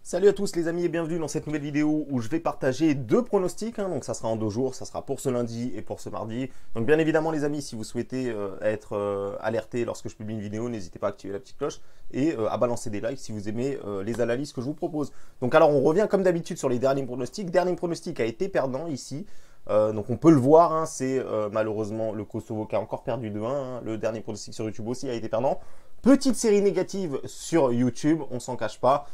Salut à tous les amis et bienvenue dans cette nouvelle vidéo où je vais partager deux pronostics, donc ça sera en 2 jours, ça sera pour ce lundi et pour ce mardi. Donc bien évidemment les amis, si vous souhaitez être alerté lorsque je publie une vidéo, n'hésitez pas à activer la petite cloche et à balancer des likes si vous aimez les analyses que je vous propose. Donc alors on revient comme d'habitude sur les derniers pronostics. Dernier pronostic a été perdant ici. Donc on peut le voir, c'est malheureusement le Kosovo qui a encore perdu 2-1. Le dernier pronostic sur YouTube aussi a été perdant. Petite série négative sur YouTube, on s'en cache pas.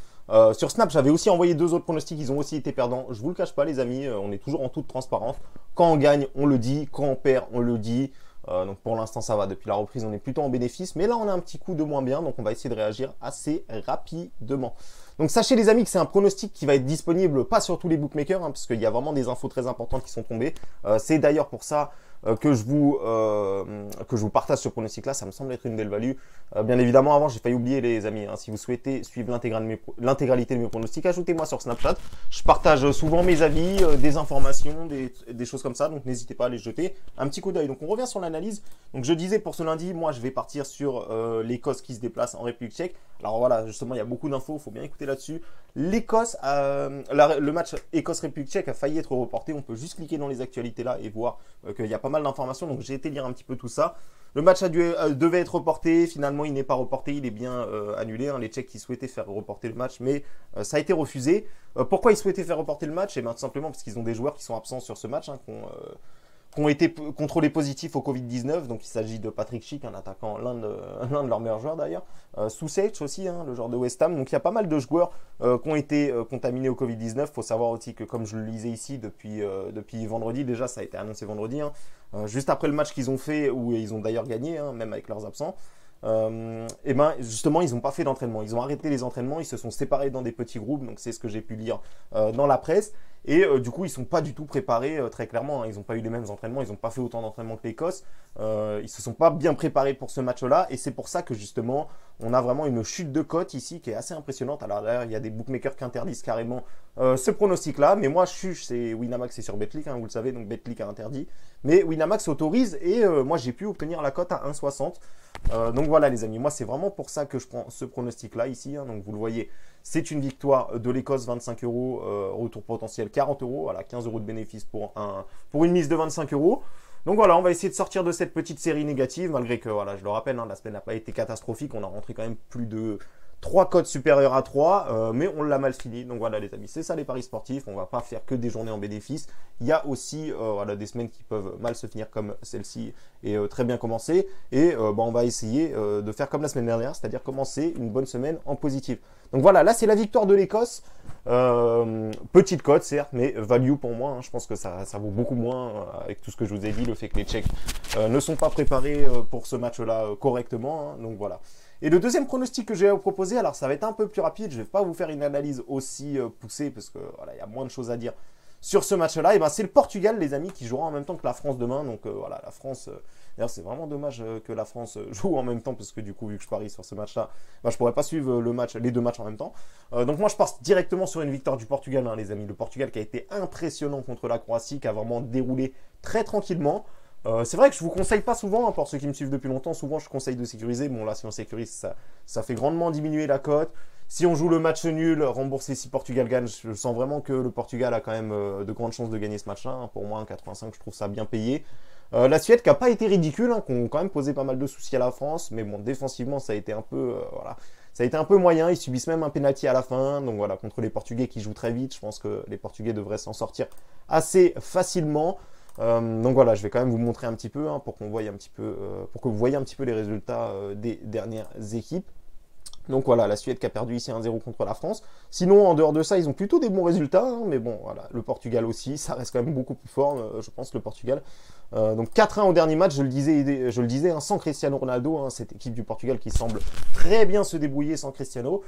Sur Snap, j'avais aussi envoyé 2 autres pronostics, ils ont aussi été perdants. Je vous le cache pas les amis, on est toujours en toute transparence. Quand on gagne, on le dit. Quand on perd, on le dit. Donc pour l'instant ça va, depuis la reprise on est plutôt en bénéfice. Mais là on a un petit coup de moins bien, donc on va essayer de réagir assez rapidement. Donc sachez les amis que c'est un pronostic qui va être disponible pas sur tous les bookmakers, parce qu'il y a vraiment des infos très importantes qui sont tombées. C'est d'ailleurs pour ça que je vous partage ce pronostic là, ça me semble être une belle value. Bien évidemment avant j'ai failli oublier les amis, si vous souhaitez suivre l'intégralité de mes pronostics, ajoutez-moi sur Snapchat. Je partage souvent mes avis, des informations, des choses comme ça, donc n'hésitez pas à les jeter un petit coup d'œil. Donc on revient sur l'analyse. Donc je disais pour ce lundi, moi je vais partir sur l'Écosse qui se déplace en République tchèque. Alors voilà, justement il y a beaucoup d'infos, il faut bien écouter là-dessus. L'Écosse, le match Écosse-République tchèque a failli être reporté. On peut juste cliquer dans les actualités là et voir qu'il y a pas mal d'informations. Donc j'ai été lire un petit peu tout ça. Le match devait être reporté. Finalement, il n'est pas reporté. Il est bien annulé. Les Tchèques qui souhaitaient faire reporter le match, mais ça a été refusé. Pourquoi ils souhaitaient faire reporter le match? Tout simplement parce qu'ils ont des joueurs qui sont absents sur ce match, qui ont été contrôlés positifs au Covid-19. Donc il s'agit de Patrick Schick, un attaquant, l'un de leurs meilleurs joueurs d'ailleurs. Soucek aussi, le joueur de West Ham. Donc il y a pas mal de joueurs qui ont été contaminés au Covid-19. Il faut savoir aussi que, comme je le lisais ici depuis vendredi, déjà ça a été annoncé vendredi, juste après le match qu'ils ont fait, où ils ont d'ailleurs gagné, même avec leurs absents. Et justement ils n'ont pas fait d'entraînement, ils ont arrêté les entraînements, ils se sont séparés dans des petits groupes, donc c'est ce que j'ai pu lire dans la presse. Et du coup, ils ne sont pas du tout préparés très clairement. Ils n'ont pas eu les mêmes entraînements. Ils n'ont pas fait autant d'entraînements que l'Écosse. Ils ne se sont pas bien préparés pour ce match-là. Et c'est pour ça que justement, on a vraiment une chute de cote ici qui est assez impressionnante. Alors là, il y a des bookmakers qui interdisent carrément ce pronostic-là. Mais moi, c'est Winamax, c'est sur Betclic, vous le savez. Donc Betclic a interdit. Mais Winamax autorise. Et moi, j'ai pu obtenir la cote à 1,60. Donc voilà les amis, moi c'est vraiment pour ça que je prends ce pronostic là ici, donc vous le voyez, c'est une victoire de l'Écosse, 25 euros, retour potentiel 40 euros, voilà, 15 euros de bénéfice pour une mise de 25 euros. Donc voilà, on va essayer de sortir de cette petite série négative, malgré que, voilà, je le rappelle, la semaine n'a pas été catastrophique, on a rentré quand même plus de 3 cotes supérieures à 3, mais on l'a mal fini. Donc voilà les amis, c'est ça les paris sportifs, on va pas faire que des journées en bénéfice. Il y a aussi des semaines qui peuvent mal se finir comme celle-ci et très bien commencer. Et on va essayer de faire comme la semaine dernière, c'est-à-dire commencer une bonne semaine en positif. Donc voilà, là c'est la victoire de l'Écosse. Petite cote certes, mais value pour moi, je pense que ça vaut beaucoup moins avec tout ce que je vous ai dit, le fait que les Tchèques ne sont pas préparés pour ce match-là correctement, donc voilà. Et le deuxième pronostic que je vais vous proposer, alors ça va être un peu plus rapide, je ne vais pas vous faire une analyse aussi poussée parce que voilà, il y a moins de choses à dire sur ce match-là. Et c'est le Portugal les amis qui jouera en même temps que la France demain. Donc voilà, la France, d'ailleurs c'est vraiment dommage que la France joue en même temps parce que du coup vu que je parie sur ce match-là, je pourrais pas suivre les deux matchs en même temps. Donc moi je pars directement sur une victoire du Portugal les amis. Le Portugal qui a été impressionnant contre la Croatie, qui a vraiment déroulé très tranquillement. C'est vrai que je vous conseille pas souvent, pour ceux qui me suivent depuis longtemps, souvent je conseille de sécuriser. Bon là si on sécurise, ça fait grandement diminuer la cote. Si on joue le match nul, rembourser si Portugal gagne, je sens vraiment que le Portugal a quand même de grandes chances de gagner ce match-là. Pour moi, 1,85, je trouve ça bien payé. La Suède qui n'a pas été ridicule, qui ont quand même posé pas mal de soucis à la France, mais bon, défensivement, ça a été un peu, ça a été un peu moyen. Ils subissent même un penalty à la fin, donc voilà, contre les Portugais qui jouent très vite, je pense que les Portugais devraient s'en sortir assez facilement. Donc voilà, je vais quand même vous montrer un petit peu pour qu'on voie un petit peu, pour que vous voyez un petit peu les résultats des dernières équipes. Donc voilà, la Suède qui a perdu ici 1-0 contre la France. Sinon, en dehors de ça, ils ont plutôt des bons résultats. Mais bon, voilà, le Portugal aussi, ça reste quand même beaucoup plus fort, je pense, le Portugal. Donc 4-1 au dernier match, je le disais, sans Cristiano Ronaldo, cette équipe du Portugal qui semble très bien se débrouiller sans Cristiano.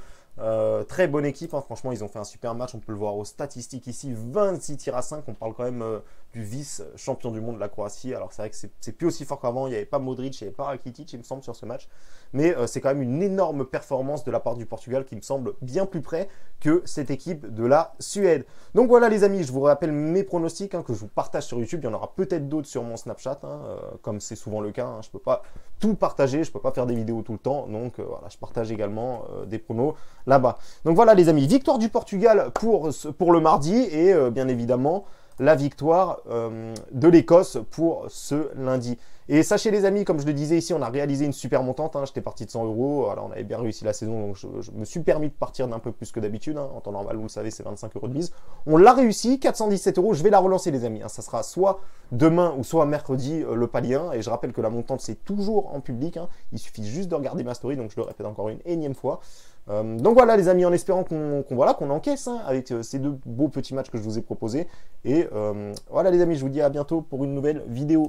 Très bonne équipe, franchement, ils ont fait un super match. On peut le voir aux statistiques ici, 26 tirs à 5. On parle quand même du vice-champion du monde de la Croatie. Alors c'est vrai que c'est plus aussi fort qu'avant. Il n'y avait pas Modric, il n'y avait pas Rakitic, il me semble, sur ce match. Mais c'est quand même une énorme performance de la part du Portugal qui me semble bien plus près que cette équipe de la Suède. Donc voilà les amis, je vous rappelle mes pronostics que je vous partage sur YouTube. Il y en aura peut-être d'autres sur mon Snapchat, comme c'est souvent le cas. Je ne peux pas tout partager, je ne peux pas faire des vidéos tout le temps. Donc voilà, je partage également des pronos. là-bas. Donc voilà les amis, victoire du Portugal pour le mardi et bien évidemment la victoire de l'Écosse pour ce lundi. Et sachez les amis, comme je le disais ici, on a réalisé une super montante, hein. J'étais parti de 100 €, alors on avait bien réussi la saison, donc je me suis permis de partir d'un peu plus que d'habitude, hein. En temps normal, vous le savez, c'est 25 € de mise. On l'a réussi, 417 €, je vais la relancer les amis, hein. Ça sera soit demain ou soit mercredi le palier 1, et je rappelle que la montante c'est toujours en public, hein. Il suffit juste de regarder ma story, donc je le répète encore une énième fois. Donc voilà les amis, en espérant qu'on encaisse hein, avec ces deux beaux petits matchs que je vous ai proposés. Et voilà les amis, je vous dis à bientôt pour une nouvelle vidéo.